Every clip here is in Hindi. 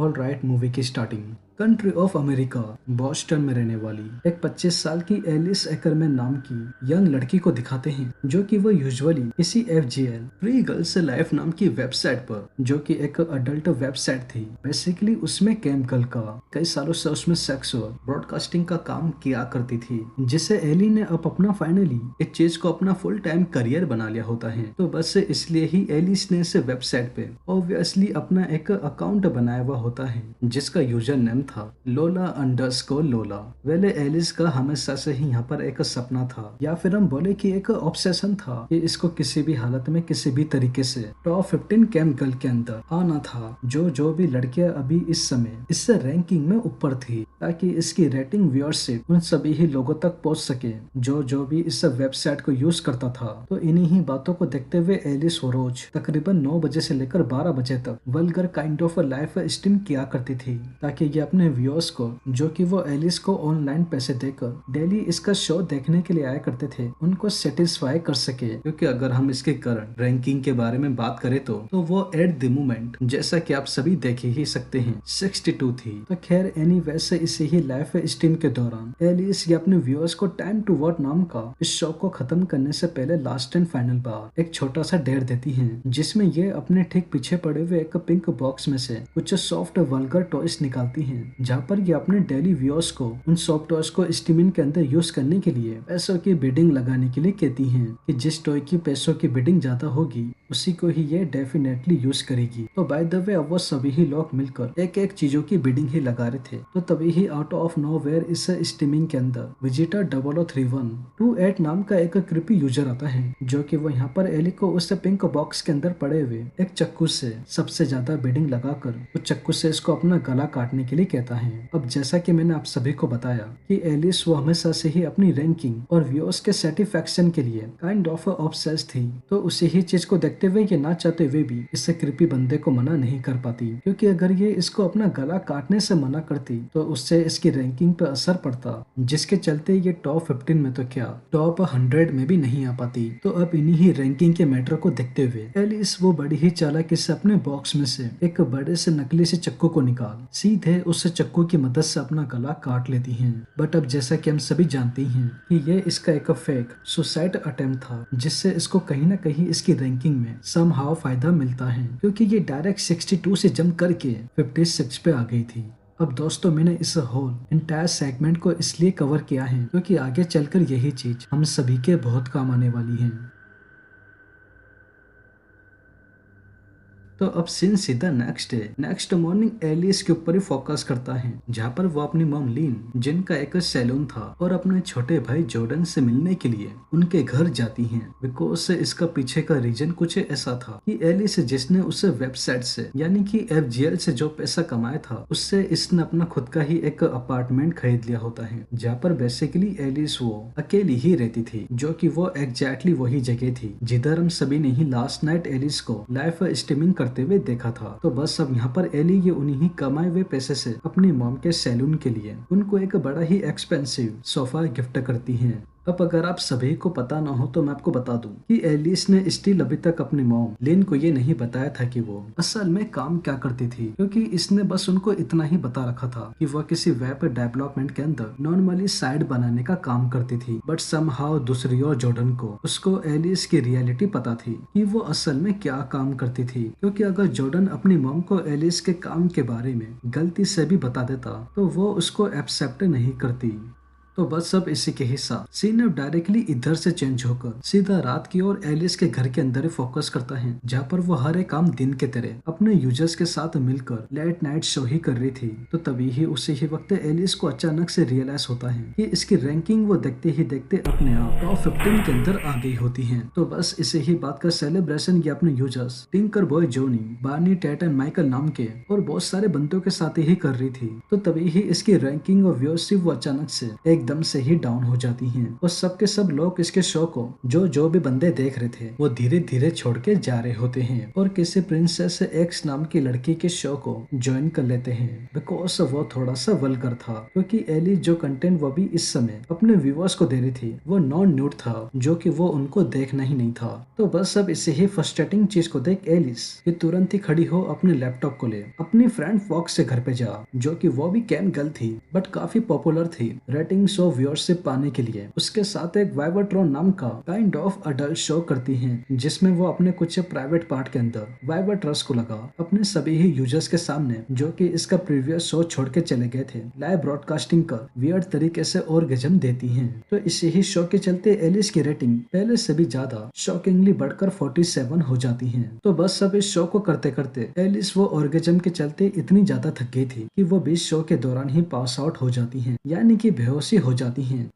ऑल राइट मूवी की starting. Country of America Boston में रहने वाली एक 25 साल की एलिस एकरमैन नाम की यंग लड़की को दिखाते हैं, जो कि वो यूजुअली किसी FGL फ्री गर्ल्स लाइफ नाम की वेबसाइट पर, जो कि एक अडल्ट वेबसाइट थी, बेसिकली उसमें कैम गर्ल का कई सालों से उसमें सेक्स और ब्रॉडकास्टिंग का काम किया करती थी, जिसे एली ने अब अपना फाइनली इस चीज को अपना फुल टाइम करियर बना लिया होता है। तो बस इसलिए ही एलिस ने इस वेबसाइट पे ऑब्वियसली अपना एक अकाउंट बनाया हुआ होता है, जिसका यूजर नेम था लोला अंडरस्कोर लोला। वेल एलिस का हमेशा से ही यहाँ पर एक सपना था, या फिर हम बोले कि एक ऑब्सेशन था, कि इसको किसी भी हालत में किसी भी तरीके से टॉप 15 कैम गर्ल के अंदर आना था, जो भी लड़कियां अभी इस समय इससे रैंकिंग में ऊपर थी, ताकि इसकी रेटिंग व्यूअरशिप उन सभी ही लोगों तक पहुंच सके जो भी इस वेबसाइट को यूज करता था। तो इन्हीं ही बातों को देखते हुए एलिस वो रोज तकरीबन 9 बजे से लेकर 12 बजे तक vulgar kind of life stream किया करती थी, ताकि ये अपने व्यूअर्स को, जो कि वो एलिस को ऑनलाइन पैसे देकर डेली इसका शो देखने के लिए आया करते थे, उनको सेटिस्फाई कर सके। क्योंकि अगर हम इसके करंट रैंकिंग के बारे में बात करें तो वो एट द मोमेंट, जैसा कि आप सभी देख ही सकते हैं, 62 थी। तो खैर एनीवे से इसी ही लाइफ स्ट्रीम के दौरान एलिस ये अपने व्यूअर्स को टाइम टू वॉट नाम का इस शो को खत्म करने से पहले लास्ट एंड फाइनल बार एक छोटा सा डेयर देती है, जिसमें ये अपने ठीक पीछे पड़े हुए एक पिंक बॉक्स में से कुछ सॉफ्ट वल्गर टॉयज निकालती हैं, जहाँ पर ये अपने डेली व्यूअर्स को उन सॉफ्ट टॉयज को स्ट्रीमिंग के अंदर यूज करने के लिए पैसों की बिडिंग लगाने के लिए कहती हैं, कि जिस टॉय की पैसों की बिडिंग ज्यादा होगी उसी को ही ये डेफिनेटली यूज करेगी। तो बाय द वे अब वो सभी ही लोग मिलकर एक एक चीजों की बिडिंग ही लगा रहे थे। तो तभी ही आउट ऑफ नोवेयर इस स्ट्रीमिंग के अंदर विजिटर 003128 नाम का एक क्रिपी यूजर आता है, जो कि वो यहाँ पर एली को उस पिंक बॉक्स के अंदर पड़े हुए एक चक्कू से सबसे ज्यादा बिडिंग लगाकर उस चक्कू से इसको अपना गला काटने के लिए कहता है। अब जैसा कि मैंने आप सभी को बताया कि एलिस वो हमेशा से ही अपनी रैंकिंग और व्यूअर्स के सेटिस्फैक्शन के लिए काइंड ऑफ ऑब्सेस्ड थी, तो उसी ही चीज को देखते हुए ये ना चाहते हुए भी इससे क्रिपी बंदे को मना नहीं कर पाती, क्योंकि अगर ये इसको अपना गला काटने से मना करती तो उससे इसकी रैंकिंग पे असर पड़ता, जिसके चलते ये टॉप 15 में तो क्या टॉप 100 में भी नहीं आ पाती। तो अब इन्हीं ही रैंकिंग के मैटर को देखते हुए एलिस वो बड़ी ही चालाकी से अपने बॉक्स में से एक बड़े से नकली से चक्कू को निकाल सीधे उस चक्कू की मदद से अपना गला काट लेती हैं। बट अब जैसा कि हम सभी जानते हैं कि ये इसका एक फेक सुसाइड अटेम्प्ट था, जिससे इसको कहीं ना कहीं इसकी रैंकिंग में समहाउ फायदा मिलता है, क्योंकि ये डायरेक्ट 62 से जंप करके 56 पे आ गई थी। अब दोस्तों मैंने इस होल इंटायर सेगमेंट को इसलिए कवर किया है क्योंकि आगे चलकर यही चीज हम सभी के बहुत काम आने वाली है। तो अब सीन सीधा नेक्स्ट है। नेक्स्ट मॉर्निंग एलिस के ऊपर ही फोकस करता है, जहाँ पर वो अपनी मॉम लीन, जिनका एक सैलून था, और अपने छोटे भाई जॉर्डन से मिलने के लिए उनके घर जाती हैं। बिकॉज इसका पीछे का रीजन कुछ ऐसा था कि एलिस जिसने उस वेबसाइट से यानी कि FGL से जो पैसा कमाया था, उससे इसने अपना खुद का ही एक अपार्टमेंट खरीद लिया होता है, जहाँ पर बेसिकली एलिस वो अकेली ही रहती थी, जो कि वो एग्जैक्टली वही जगह थी जिधर हम सभी ने ही लास्ट नाइट एलिस को लाइव स्ट्रीमिंग करते हुए देखा था। तो बस अब यहाँ पर एली ये उन्हीं कमाए हुए पैसे से अपनी मॉम के सैलून के लिए उनको एक बड़ा ही एक्सपेंसिव सोफा गिफ्ट करती है। अब अगर आप सभी को पता ना हो तो मैं आपको बता दूं कि एलिस ने स्टिल अभी तक अपनी मॉम लिन को ये नहीं बताया था कि वो असल में काम क्या करती थी, क्योंकि इसने बस उनको इतना ही बता रखा था कि वह किसी वेब डेवलपमेंट के अंदर नॉर्मली साइट बनाने का काम करती थी। बट समहाउ दूसरी ओर जॉर्डन को उसको एलिस की रियलिटी पता थी कि वो असल में क्या काम करती थी, क्योंकि अगर जॉर्डन अपनी मॉम को एलिस के काम के बारे में गलती से भी बता देता तो वो उसको एक्सेप्ट नहीं करती। तो बस अब इसी के हिस्सा सीन अब डायरेक्टली इधर से चेंज होकर सीधा रात की ओर एलिस के घर के अंदर फोकस करता है, जहाँ पर वो हर एक काम दिन के तरह अपने यूजर्स के साथ मिलकर लेट नाइट शो ही कर रही थी। तो तभी ही उसी ही वक्त एलिस को अचानक से रियलाइज होता है कि इसकी रैंकिंग वो देखते ही देखते अपने आप टॉप 15 के अंदर आ गई होती है। तो बस इसी ही बात का सेलिब्रेशन ये अपने users tinker boy Johnny, Barney, Tate and Michael नाम के और बहुत सारे बंदों के साथ ही कर रही थी। तो तभी ही इसकी रैंकिंग और व्यूअरशिप वो अचानक से एकदम एकदम से ही डाउन हो जाती हैं और सबके सब लोग इसके शो को जो भी बंदे देख रहे थे वो धीरे धीरे छोड़ के जा रहे होते हैं और किसी प्रिंसेस एक्स नाम की लड़की के शो को ज्वाइन कर लेते हैं बिकॉज वो थोड़ा सा वल्गर था, क्योंकि एलिस जो कंटेंट वो भी इस समय अपने व्यूअर्स को दे रही थी वो नॉन न्यूड था, जो कि वो उनको देखना ही नहीं था। तो बस अब इसे ही फ्रस्ट्रेटिंग चीज को देख एलिस ये तुरंत ही खड़ी हो अपने लैपटॉप को ले अपनी फ्रेंड फॉक्स से घर पे जा, जो कि वो भी कैम गर्ल थी बट काफी पॉपुलर थी रेटिंग शो व्यूअरशिप पाने के लिए। उसके साथ एक वाइवर्ट्रॉन नाम का काइंड ऑफ अडल्ट शो करती है जिसमें वो अपने कुछ प्राइवेट पार्ट के अंदर वाइवर्ट्रस को लगा अपने सभी ही यूजर्स के सामने, जो कि इसका प्रीवियस शो छोड़ के चले गए थे, लाइव ब्रॉडकास्टिंग कर वियर्ड तरीके से ऑर्गेजम देती हैं। तो इसी ही शो के चलते एलिस की रेटिंग पहले से भी ज्यादा शॉकिंगली बढ़कर 47 हो जाती है। तो बस सब इस शो को करते करते एलिस वो ऑर्गेजम के चलते इतनी ज्यादा थक गई थी कि वो भी शो के दौरान ही पास आउट हो जाती हैं, यानी कि बेहोशी हो जाती हैं।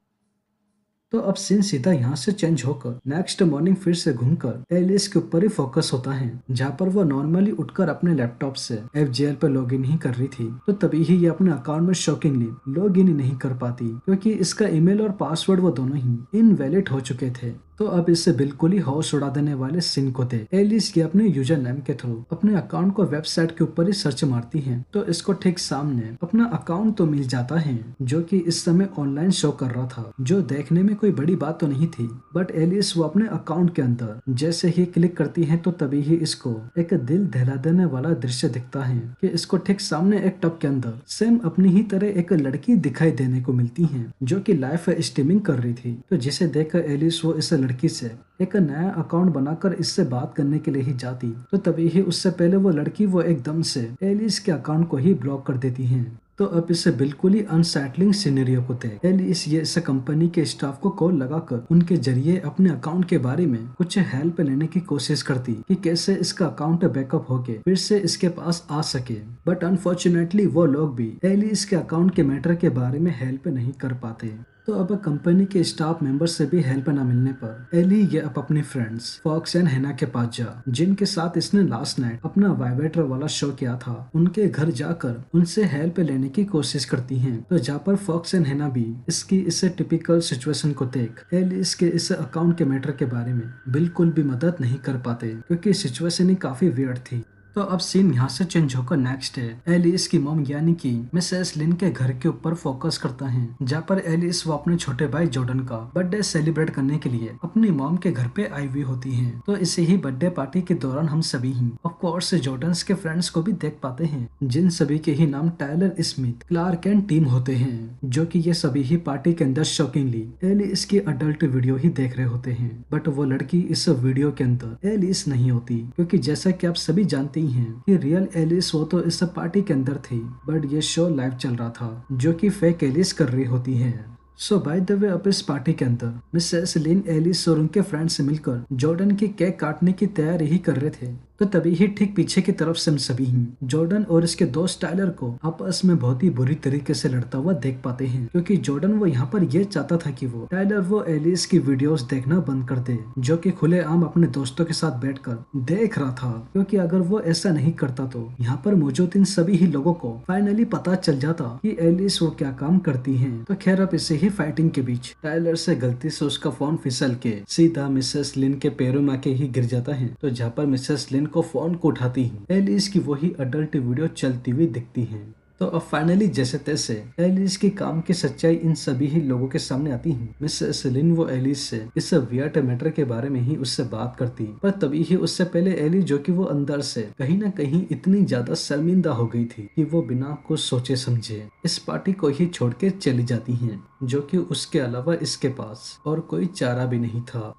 तो अब सीन सीधा यहाँ से चेंज होकर नेक्स्ट मॉर्निंग फिर से घूमकर एलिस के ऊपर ही फोकस होता है, जहाँ पर वो नॉर्मली उठकर अपने लैपटॉप से FGL पर लॉग इन ही कर रही थी। तो तभी ही ये अपने अकाउंट में शॉकिंगली लॉग इन ही नहीं कर पाती, क्योंकि इसका ईमेल और पासवर्ड वो दोनों ही इनवैलिड हो चुके थे। तो अब इससे बिल्कुल ही होश उड़ा देने वाले सीन को दे एलिस ये अपने यूजर नेम के थ्रू अपने अकाउंट को वेबसाइट के ऊपर ही सर्च मारती है, तो इसको ठीक सामने अपना अकाउंट तो मिल जाता है जो कि इस समय ऑनलाइन शो कर रहा था, जो देखने में कोई बड़ी बात तो नहीं थी। बट एलिस वो अपने अकाउंट के अंदर जैसे ही क्लिक करती है तो तभी ही इसको एक दिल दहला देने वाला दृश्य दिखता है कि इसको ठीक सामने एक टब के अंदर सेम अपनी ही तरह एक लड़की दिखाई देने को मिलती है, जो कि लाइव स्ट्रीमिंग कर रही थी। तो जिसे देखकर एलिस वो इस लड़की से एक नया अकाउंट बनाकर इससे बात करने के लिए ही जाती, तो तभी ही उससे पहले वो लड़की वो एकदम से एलिस के अकाउंट को ही ब्लॉक कर देती है। तो अब इसे बिल्कुल ही अनसेटलिंग सिनेरियो को देख एलिस ये इस कंपनी के स्टाफ को कॉल लगाकर उनके जरिए अपने अकाउंट के बारे में कुछ हेल्प लेने की कोशिश करती कि कैसे इसका अकाउंट बैकअप होके फिर से इसके पास आ सके। बट अनफॉर्चुनेटली वो लोग भी एलिस के अकाउंट के मैटर के बारे में हेल्प नहीं कर पाते। तो अब कंपनी के स्टाफ मेंबर से भी हेल्प न मिलने पर एली ये अब अपने फ्रेंड्स फॉक्स एंड हैना के पास जा, जिनके साथ इसने लास्ट नाइट अपना वाइब्रेटर वाला शो किया था, उनके घर जाकर उनसे हेल्प लेने की कोशिश करती हैं। तो जहाँ पर फॉक्स एंड हैना भी इसकी इस टिपिकल सिचुएशन को देख एलिस के इस अकाउंट के मैटर के बारे में बिल्कुल भी मदद नहीं कर पाते, क्योंकि सिचुएशन ही काफी वियर्ड थी। तो अब सीन यहाँ से चेंज होकर नेक्स्ट है एलिस की मॉम यानी कि मिसेस लिन के घर के ऊपर फोकस करता है, जहाँ पर एलिस वो अपने छोटे भाई जॉर्डन का बर्थडे सेलिब्रेट करने के लिए अपनी मॉम के घर पे आई हुई होती है। तो इसे ही बर्थडे पार्टी के दौरान हम सभी ही ऑफ कोर्स जॉर्डन्स के फ्रेंड्स को भी देख पाते हैं, जिन सभी के ही नाम Tyler Smith, Clark and team होते हैं, जो कि ये सभी ही पार्टी के अंदर शॉकिंगली एलिस की अडल्ट वीडियो ही देख रहे होते हैं। बट वो लड़की इस वीडियो के अंदर एलिस नहीं होती, क्योंकि जैसा कि आप सभी जानते हैं कि रियल एलिस वो तो इस पार्टी के अंदर थी, बट ये शो लाइव चल रहा था जो कि फेक एलिस कर रही होती है। सो बाय द वे अब इस पार्टी के अंदर मिसेस लिन एलिस और उनके फ्रेंड से मिलकर जॉर्डन की केक काटने की तैयारी ही कर रहे थे। तो तभी ही ठीक पीछे की तरफ से हम सभी ही जॉर्डन और इसके दोस्त टायलर को आपस में बहुत ही बुरी तरीके से लड़ता हुआ देख पाते हैं, क्योंकि जॉर्डन वो यहाँ पर ये चाहता था कि वो टायलर वो एलिस की वीडियोस देखना बंद कर दे, जो कि खुलेआम अपने दोस्तों के साथ बैठकर देख रहा था, क्योंकि अगर वो ऐसा नहीं करता तो यहाँ पर मौजूद इन सभी ही लोगों को फाइनली पता चल जाता कि एलिस वो क्या काम करती है। तो खैर अब इसे ही फाइटिंग के बीच टायलर से गलती से उसका फोन फिसल के सीधा मिसेस लिन के पैरों में आके ही गिर जाता है। तो जहाँ पर मिसेस लिन को फोन को उठाती है एलिस की वही अडल्ट वीडियो चलती हुई दिखती है। तो अब फाइनली जैसे तैसे एलिस की काम की सच्चाई इन सभी ही लोगों के सामने आती है। मिसेस लिन वो एलिस से इस वियर्ड मैटर के बारे में ही उससे बात करती, पर तभी ही उससे पहले एली जो कि वो अंदर से कहीं ना कहीं इतनी ज्यादा शर्मिंदा हो गई थी कि वो बिना कुछ सोचे समझे इस पार्टी को ही छोड़ के चली जाती है, जो कि उसके अलावा इसके पास और कोई चारा भी नहीं था।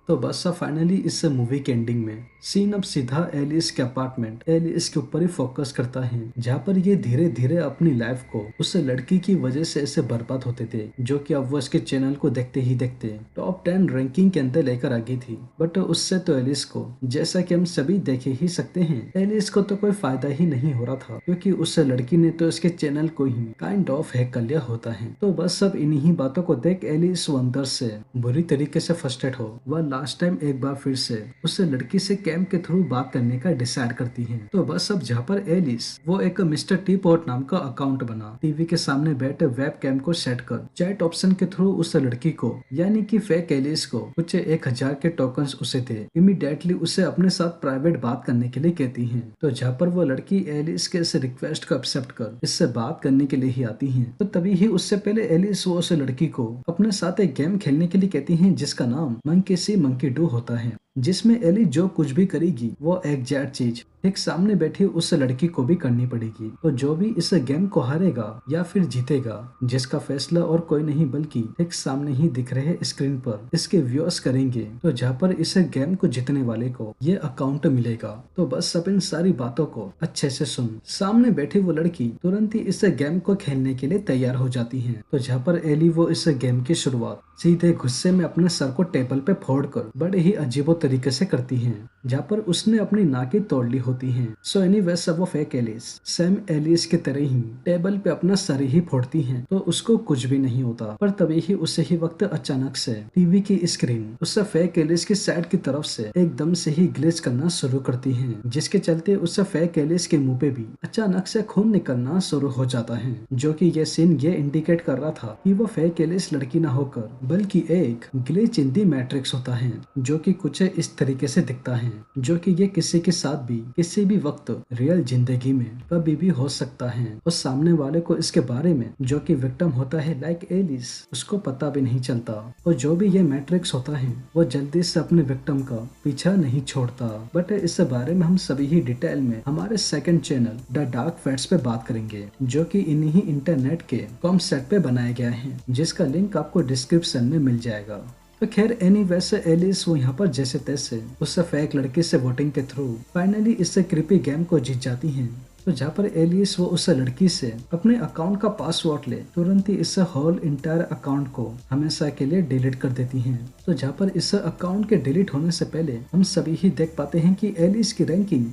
तो बस फाइनली इस मूवी के एंडिंग में सीन अब सीधा एलिस के अपार्टमेंट एलिस के ऊपर ही फोकस करता है, जहाँ पर ये धीरे धीरे अपनी लाइफ को उस लड़की की वजह से ऐसे बर्बाद होते थे, जो कि अब वो इसके चैनल को देखते ही देखते टॉप 10 रैंकिंग के अंदर लेकर आ गई थी। बट उससे तो एलिस को, जैसा कि हम सभी देखे ही सकते हैं, एलिस को तो कोई फायदा ही नहीं हो रहा था, क्योंकि उस लड़की ने तो इसके चैनल को ही काइंड ऑफ हैक कर लिया होता है। तो बस सब इन्हीं बातों को देख एलिस वो अंदर से बुरी तरीके से फ्रस्ट्रेट हो वह लास्ट टाइम एक बार फिर से उस लड़की से कैम के थ्रू बात करने का डिसाइड करती है। तो बस अब जहाँ पर एलिस वो एक मिस्टर टी पॉट नाम का अकाउंट बना टीवी के सामने बैठे वेब कैम को सेट कर चैट ऑप्शन के थ्रू उस लड़की को यानी कि फेक एलिस को कुछ 1000 के टोकन्स उसे थे इमीडिएटली उसे अपने साथ प्राइवेट बात करने के लिए कहती है। तो जहाँ पर वो लड़की एलिस के इस रिक्वेस्ट को एक्सेप्ट कर इससे बात करने के लिए ही आती है। तो तभी ही उससे पहले एलिस वो उस लड़की को अपने साथ एक गेम खेलने के लिए कहती है जिसका नाम मंकी सी मंकी डू होता है, जिसमें एली जो कुछ भी करेगी वो एग्जैक्ट चीज एक सामने बैठी उस लड़की को भी करनी पड़ेगी। तो जो भी इस गेम को हारेगा या फिर जीतेगा जिसका फैसला और कोई नहीं बल्कि एक सामने ही दिख रहे स्क्रीन पर इसके व्यूअर्स करेंगे। तो जहाँ पर इस गेम को जीतने वाले को ये अकाउंट मिलेगा। तो बस सब इन सारी बातों को अच्छे से सुन। सामने बैठी वो लड़की तुरंत ही इस गेम को खेलने के लिए तैयार हो जाती है। तो जहाँ पर एली वो इस गेम की शुरुआत सीधे गुस्से में अपने सर को टेबल पे फोड़कर बड़े ही अजीबो तरीके से करती है, जहाँ पर उसने अपनी नाक तोड़ ली होती है। सो एनीवे सब वो फेक एलिस सेम एलिस की तरह ही टेबल पे अपना सर ही फोड़ती है। तो उसको कुछ भी नहीं होता। पर तभी ही उसे ही वक्त अचानक से टीवी की स्क्रीन उससे फेक एलिस की साइड की तरफ से एकदम से ही ग्लिच करना शुरू करती है, जिसके चलते उससे फेक एलिस के मुंह पे भी अचानक से खून निकलना शुरू हो जाता है। जो कि ये सीन ये इंडिकेट कर रहा था कि वो फेक एलिस लड़की ना होकर बल्कि एक ग्लिच इन दी मैट्रिक्स होता है, जो कि कुछ इस तरीके से दिखता है, जो कि ये किसी के साथ भी किसी भी वक्त रियल जिंदगी में कभी भी हो सकता है। और सामने वाले को इसके बारे में जो कि विक्टिम होता है लाइक एलिस उसको पता भी नहीं चलता। और जो भी ये मैट्रिक्स होता है वो जल्दी से अपने विक्टिम का पीछा नहीं छोड़ता। बट इस बारे में हम सभी ही डिटेल में हमारे second channel the dark facts पे बात करेंगे, जो कि इन्हीं इंटरनेट के कॉम सेट पे बनाया गया है, जिसका लिंक आपको डिस्क्रिप्शन में मिल जाएगा। तो खैर वैसे एलिस वो यहाँ पर जैसे तैसे उससे फेक लड़की से वोटिंग के थ्रू फाइनली इससे क्रिपी गेम को जीत जाती हैं। तो जहाँ पर एलिस वो उस लड़की से अपने अकाउंट का पासवर्ड ले तुरंत ही इस होल इंटायर अकाउंट को हमेशा के लिए डिलीट कर देती हैं। तो जहाँ पर इस अकाउंट के डिलीट होने से पहले हम सभी ही देख पाते हैं कि एलिस की रैंकिंग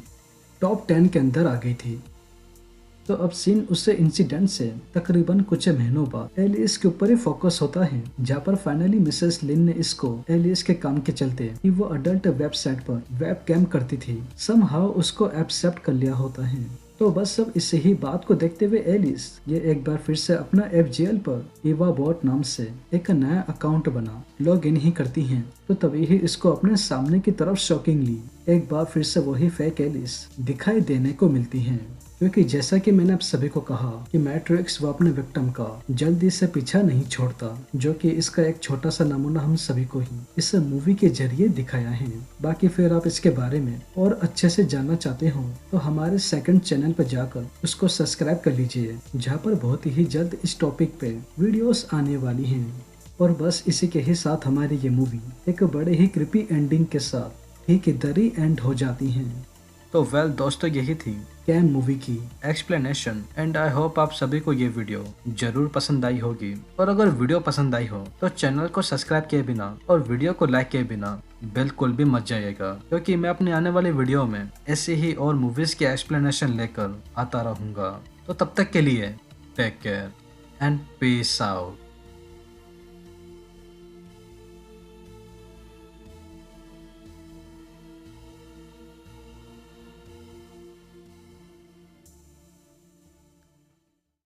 टॉप 10 के अंदर आ गई थी। तो अब सीन उससे इंसिडेंट से तकरीबन कुछ महीनों बाद एलिस के ऊपर ही फोकस होता है, जहाँ पर फाइनली मिसेस लिन ने इसको एलिस के काम के चलते कि वो अडल्ट वेबसाइट पर वेब कैम करती थी समहाउ उसको एक्सेप्ट कर लिया होता है। तो बस सब इसी ही बात को देखते हुए एलिस ये एक बार फिर से अपना FGL पर ईवा बॉट नाम से एक नया अकाउंट बना लॉग इन ही करती हैं। तो तभी ही इसको अपने सामने की तरफ शॉकिंगली एक बार फिर से वही फेक एलिस दिखाई देने को मिलती है, क्योंकि जैसा कि मैंने आप सभी को कहा कि मैट्रिक्स वो अपने विक्टिम का जल्दी से पीछा नहीं छोड़ता, जो कि इसका एक छोटा सा नमूना हम सभी को ही इस मूवी के जरिए दिखाया है। बाकी फिर आप इसके बारे में और अच्छे से जानना चाहते हो तो हमारे सेकंड चैनल पर जाकर उसको सब्सक्राइब कर लीजिए, जहाँ पर बहुत ही जल्द इस टॉपिक पे वीडियोस आने वाली हैं। और बस इसी के ही साथ हमारी ये मूवी एक बड़े ही क्रिपी एंडिंग के साथ ठीक इधर ही एंड हो जाती है। तो वेल दोस्तों, यही थी कैम मूवी की एक्सप्लेनेशन एंड आई होप आप सभी को ये वीडियो जरूर पसंद आई होगी। और अगर वीडियो पसंद आई हो तो चैनल को सब्सक्राइब किए बिना और वीडियो को लाइक किए बिना बिल्कुल भी मत जाइएगा, क्योंकि मैं अपने आने वाले वीडियो में ऐसे ही और मूवीज के एक्सप्लेनेशन लेकर आता रहूंगा। तो तब तक के लिए take care and peace out.